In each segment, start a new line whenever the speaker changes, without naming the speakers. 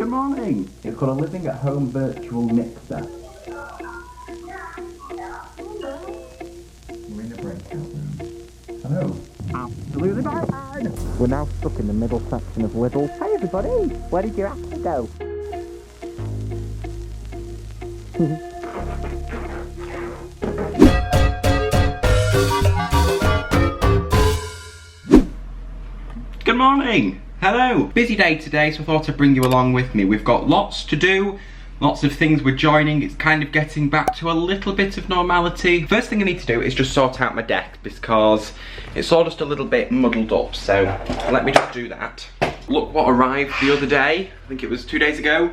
Good morning. It's called a living at home virtual mixer. We're in the breakout room. Hello. Absolutely fine. We're now stuck in the middle section of Lidl. Hi everybody. Where did your apple go? Good morning. Hello. Busy day today, so I thought I'd bring you along with me. We've got lots to do. Lots of things we're joining. It's kind of getting back to a little bit of normality. First thing I need to do is just sort out my deck because it's all just a little bit muddled up. So let me just do that. Look what arrived the other day. I think it was 2 days ago.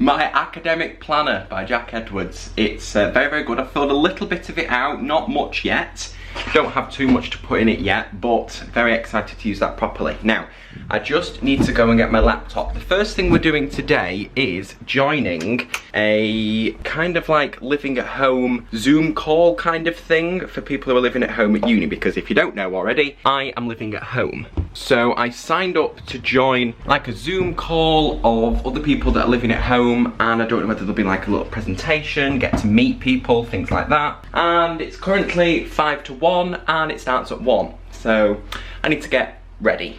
My academic planner by Jack Edwards. It's very, very good. I've filled a little bit of it out, not much yet. Don't have too much to put in it yet, but very excited to use that properly. Now, I just need to go and get my laptop. The first thing we're doing today is joining a kind of like living at home Zoom call kind of thing for people who are living at home at uni, because if you don't know already, I am living at home. So I signed up to join like a Zoom call of other people that are living at home, and I don't know whether there'll be like a little presentation, get to meet people, things like that. And it's currently 5 to 1 and it starts at 1. So I need to get ready.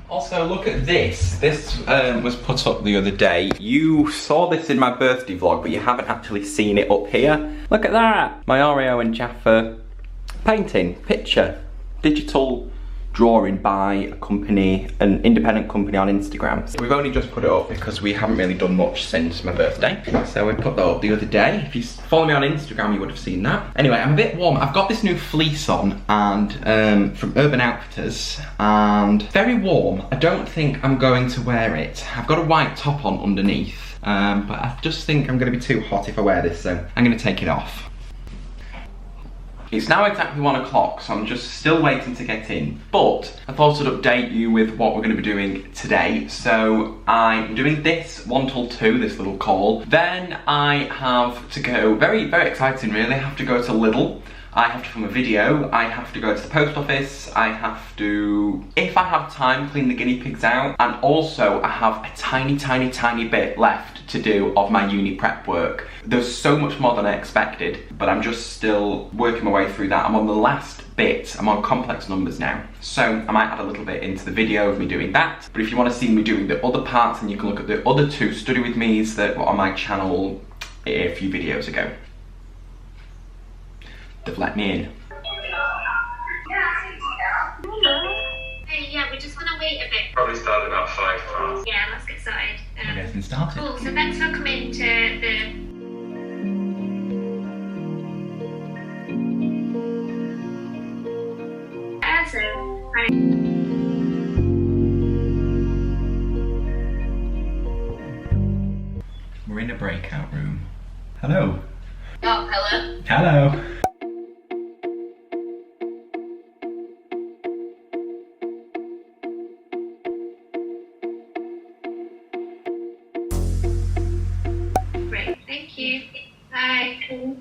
Also, look at this. This was put up the other day. You saw this in my birthday vlog, but you haven't actually seen it up here. Look at that. My Oreo and Jaffa painting, picture, digital drawing by a company, an independent company on Instagram. So we've only just put it up because we haven't really done much since my birthday. So we put that up the other day. If you follow me on Instagram, you would have seen that. Anyway, I'm a bit warm. I've got this new fleece on and from Urban Outfitters, and very warm. I don't think I'm going to wear it. I've got a white top on underneath, but I just think I'm going to be too hot if I wear this, so I'm going to take it off. It's now exactly 1 o'clock, so I'm just still waiting to get in. But I thought I'd update you with what we're going to be doing today. So I'm doing this 1 till 2, this little call. Then I have to go, very, very exciting really, I have to go to Lidl. I have to film a video, I have to go to the post office, I have to, if I have time, clean the guinea pigs out, and also I have a tiny, tiny, tiny bit left to do of my uni prep work. There's so much more than I expected, but I'm just still working my way through that. I'm on the last bit, I'm on complex numbers now. So I might add a little bit into the video of me doing that, but if you want to see me doing the other parts, then you can look at the other 2 study with me's that were on my channel a few videos ago. They've let me in.
Hey, yeah, we just want to wait a bit.
Probably start about 5 past.
Yeah, let's get started.
We're getting started.
Cool, so thanks for coming to the...
We're in a breakout room. Hello.
Oh, hello.
Hello.
Great, thank you. Bye.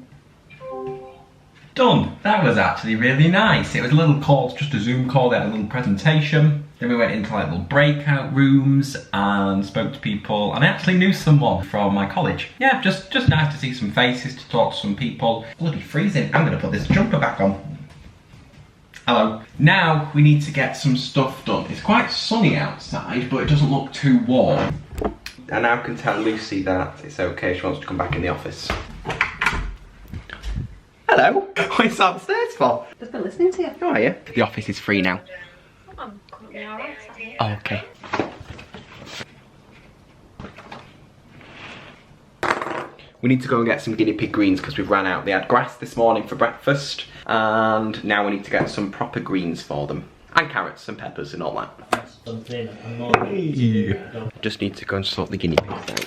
Done. That was actually really nice. It was a little call, just a Zoom call, they had a little presentation. Then we went into like little breakout rooms and spoke to people, and I actually knew someone from my college. Yeah, just nice to see some faces, to talk to some people. Bloody freezing. I'm gonna put this jumper back on. Hello. Now we need to get some stuff done. It's quite sunny outside, but it doesn't look too warm. I now can tell Lucy that it's okay, she wants to come back in the office. Hello. What are you upstairs for?
Just been listening to you.
How are you? The office is free now.
I'm currently alright.
Oh, okay. We need to go and get some guinea pig greens because we've ran out. They had grass this morning for breakfast, and now we need to get some proper greens for them. And carrots and peppers and all that. I just need to go and sort the guinea pigs out.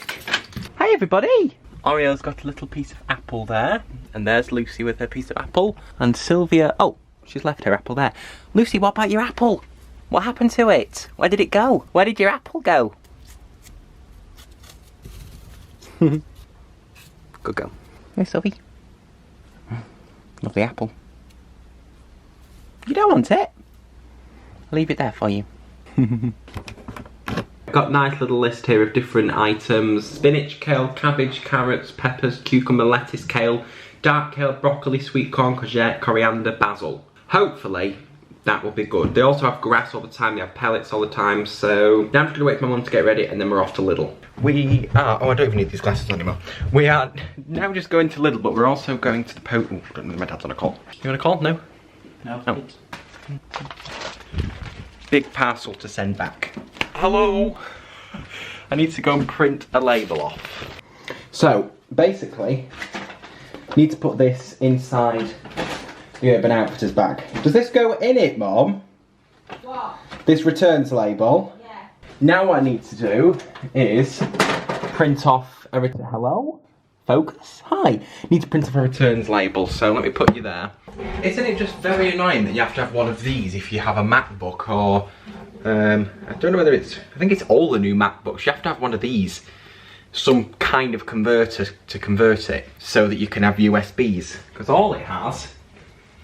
Hi everybody! Oreo's got a little piece of apple there, and there's Lucy with her piece of apple, and Sylvia, oh, she's left her apple there. Lucy, what about your apple? What happened to it? Where did it go? Where did your apple go? Good girl. Hey, Sylvie. Lovely apple. You don't want it? I'll leave it there for you. Got a nice little list here of different items. Spinach, kale, cabbage, carrots, peppers, cucumber, lettuce, kale, dark kale, broccoli, sweet corn, courgette, coriander, basil. Hopefully that will be good. They also have grass all the time, they have pellets all the time, so now I'm just gonna wait for my mum to get ready and then we're off to Lidl. We are, oh I don't even need these glasses anymore. We are now just going to Lidl, but we're also going to the don't know, my dad's on a call. You want a call? No?
No.
Oh. Big parcel to send back. Hello. I need to go and print a label off. So, basically, need to put this inside the Urban Outfitters bag. Does this go in it, Mom?
What?
This returns label?
Yeah.
Now what I need to do is print off a hello? Focus? Hi. Need to print off a returns label, so let me put you there. Isn't it just very annoying that you have to have one of these if you have a MacBook or I don't know whether it's, I think it's all the new MacBooks, you have to have one of these, some kind of converter to convert it so that you can have USBs, because all it has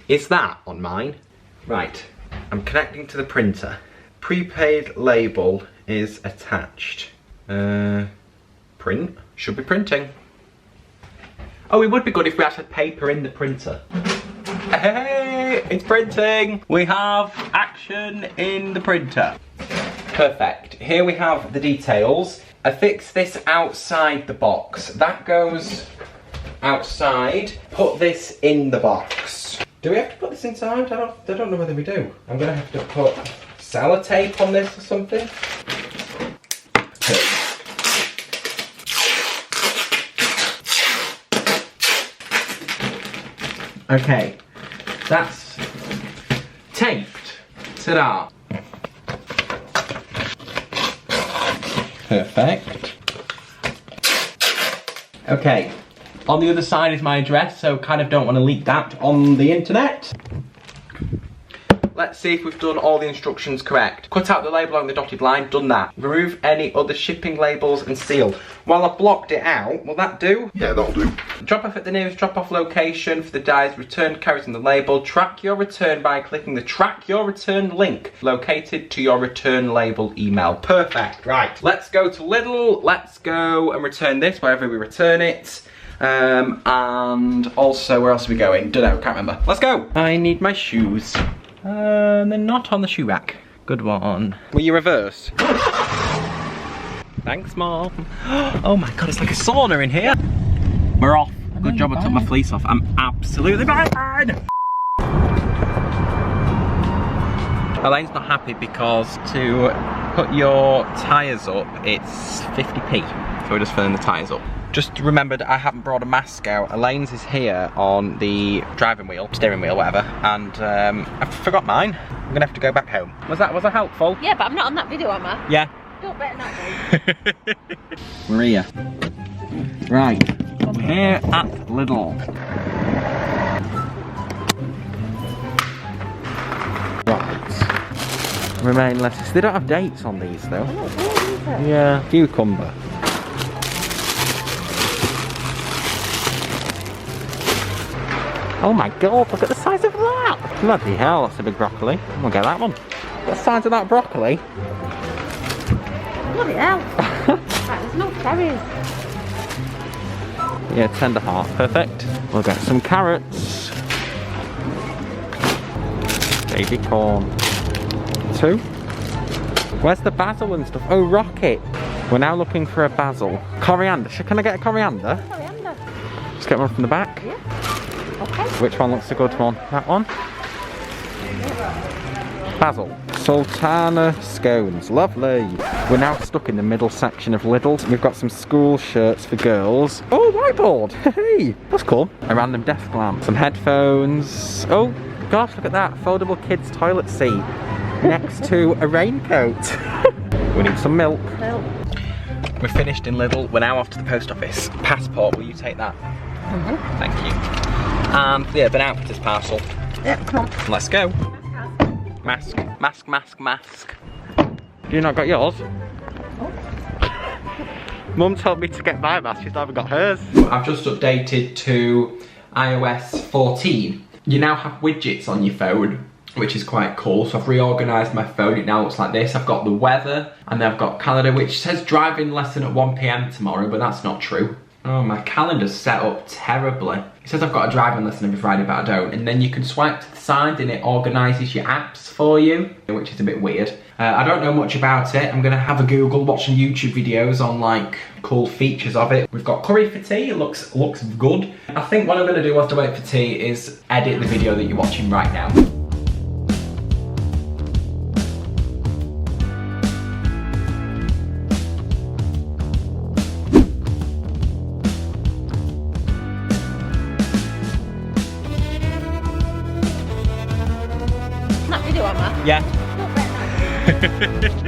is that on mine. Right, I'm connecting to the printer. Prepaid label is attached. Print, should be printing. Oh, it would be good if we actually had paper in the printer. Hey, it's printing! We have action in the printer. Perfect. Here we have the details. I fixed this outside the box. That goes outside. Put this in the box. Do we have to put this inside? I don't know whether we do. I'm gonna have to put sellotape on this or something. Okay. That's taped. Ta-da. Perfect. Okay. On the other side is my address, so kind of don't want to leak that on the internet. Let's see if we've done all the instructions correct. Cut out the label along the dotted line, done that. Remove any other shipping labels and seal. While I've blocked it out, will that do?
Yeah, that'll do.
Drop off at the nearest drop off location for the dies. Return carries on the label. Track your return by clicking the track your return link located to your return label email. Perfect, right. Let's go to Lidl. Let's go and return this wherever we return it. And also, where else are we going? Don't know, can't remember. Let's go. I need my shoes. They're not on the shoe rack. Good one. Will you reverse? Thanks, Mom. Oh my god, it's like a sauna in here. We're off. Good job I took my fleece off. I'm absolutely fine. Elaine's not happy because to put your tyres up, it's 50p. So we're just filling the tyres up. Just remembered I haven't brought a mask out. Elaine's is here on the driving wheel, steering wheel, whatever, and I forgot mine. I'm gonna have to go back home. Was that helpful?
Yeah, but I'm not on that video, am I?
Yeah.
Don't better not be.
We're here. Right. We're here at Lidl. Right. Romaine lettuce. They don't have dates on these though. Yeah. Cucumber. Oh my god, look at the size of that! Bloody hell, that's a big broccoli. We'll get that one. What size of that broccoli?
Bloody hell. Right, there's no cherries.
Yeah, tender heart, perfect. We'll get some carrots. Baby corn. 2. Where's the basil and stuff? Oh, rocket. We're now looking for a basil. Coriander, can I get a coriander?
Coriander.
Just get one from the back.
Yeah. Okay.
Which one looks a good one? That one? Basil. Sultana scones. Lovely. We're now stuck in the middle section of Lidl. We've got some school shirts for girls. Oh, whiteboard. Hey, that's cool. A random desk lamp. Some headphones. Oh, gosh, look at that. Foldable kids toilet seat next to a raincoat. We need some milk. We're finished in Lidl. We're now off to the post office. Passport, will you take that? Mm-hmm. Thank you. And yeah, been out for this parcel.
Yeah, come on.
Let's go. Mask, mask, mask, mask. You not got yours? Oh. Mum told me to get my mask, she's not even got hers. I've just updated to iOS 14. You now have widgets on your phone. which is quite cool. So I've reorganised my phone. It now looks like this. I've got the weather, and then I've got calendar, which says driving lesson at 1 PM tomorrow, but that's not true. Oh, my calendar's set up terribly. It says I've got a driving lesson every Friday, but I don't. And then you can swipe to the side and it organises your apps for you, which is a bit weird. I don't know much about it. I'm gonna have a Google, watch some YouTube videos on like cool features of it. We've got curry for tea, it looks good. I think what I'm gonna do whilst I wait for tea is edit the video that you're watching right now.
That video on that.
Yeah.
Not very nice.